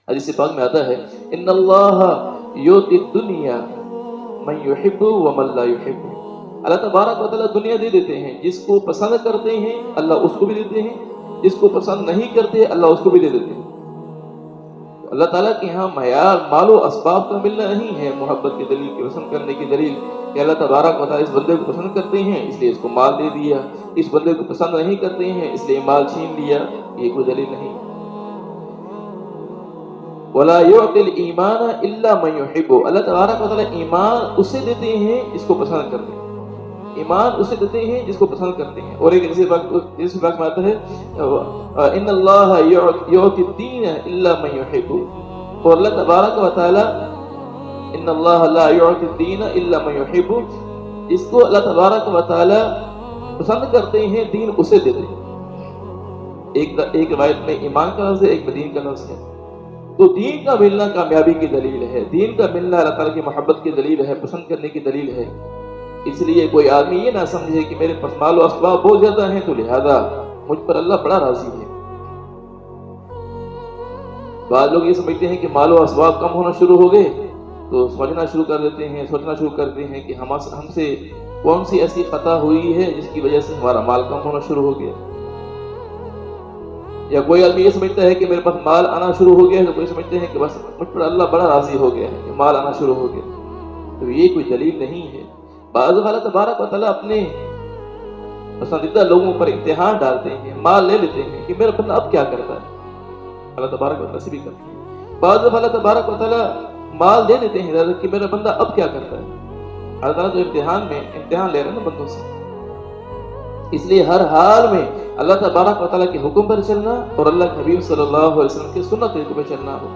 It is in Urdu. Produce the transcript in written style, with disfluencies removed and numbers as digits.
حدیث پاک میں آتا ہے ان اللہ یؤتی الدنیا من یحب ومن لا یحب، اللہ تبارک و تعالیٰ دنیا دے دیتے ہیں، جس کو پسند کرتے ہیں اللہ اس کو بھی دیتے ہیں، جس کو پسند نہیں کرتے اللہ اس کو بھی دے دیتے ہیں۔ اللہ تعالیٰ کے یہاں معیار مال و اسباب کا ملنا نہیں ہے محبت کی دلیل، کی پسند کرنے کی دلیل کہ اللہ تبارک و تعالیٰ اس بندے کو پسند کرتے ہیں اس لیے اس کو مال دے دیا، اس بندے کو پسند نہیں کرتے ہیں اس لیے مال چھین لیا، یہ کوئی دلیل نہیں۔ وَلَا يُعْطِ الْإِيمَانَ إِلَّا مَنْ يُحِبُّ، اللہ تبارک و تعالیٰ ایمان اسے دیتے ہیں جس کو پسند کرتے ہیں، ایمان اسے دیتے ہیں جس کو پسند کرتے ہیں۔ اور ایک جس وقت میں آتا ہے ان اللہ یعطی الدین الا من یحب، اور اللہ تبارک و تعالی ان اللہ لا یعطی الدین الا من یحب، جس کو اللہ تبارک و تعالی پسند کرتے ہیں دین اسے دیتے ہیں۔ ایک روایت میں ایمان کا لفظ ہے، ایک میں دین کا لفظ ہے۔ تو دین کا ملنا کامیابی کی دلیل ہے، دین کا ملنا اللہ تعالیٰ کی محبت کی دلیل ہے، پسند کرنے کی دلیل ہے۔ اس لیے کوئی آدمی یہ نہ سمجھے کہ میرے پاس مال و اسباب بہت زیادہ ہیں تو لہذا مجھ پر اللہ بڑا راضی ہے۔ بعض لوگ یہ سمجھتے ہیں کہ مال و اسباب کم ہونا شروع ہو گئے تو سمجھنا شروع کر دیتے ہیں، سوچنا شروع کرتے ہیں کہ ہم سے کون سی ایسی خطا ہوئی ہے جس کی وجہ سے ہمارا مال کم ہونا شروع ہو گیا۔ یا کوئی آدمی یہ سمجھتا ہے کہ میرے پاس مال آنا شروع ہو گیا ہے تو کوئی سمجھتے ہیں کہ بس مجھ پر اللہ بڑا راضی ہو گیا ہے کہ مال آنا شروع ہو گیا، تو یہ کوئی دلیل نہیں ہے۔ بعض اللہ تبارک و تعالیٰ اپنے پسندیدہ لوگوں پر امتحان ڈالتے ہیں، مال لے لیتے ہیں کہ میرا بندہ اب کیا کرتا ہے، اللہ تبارک و تعالیٰ سے بھی کرتے ہیں۔ بعض اللہ تبارک و تعالیٰ مال دے دیتے ہیں کہ میرا بندہ اب کیا کرتا ہے، اللہ تعالیٰ تو امتحان لے رہے ہیں نا بندوں سے۔ اس لیے ہر حال میں اللہ تبارک و تعالیٰ کے حکم پر چلنا اور اللہ کے حبیب صلی اللہ علیہ وسلم کے سنت طریقے پر چلنا ہو۔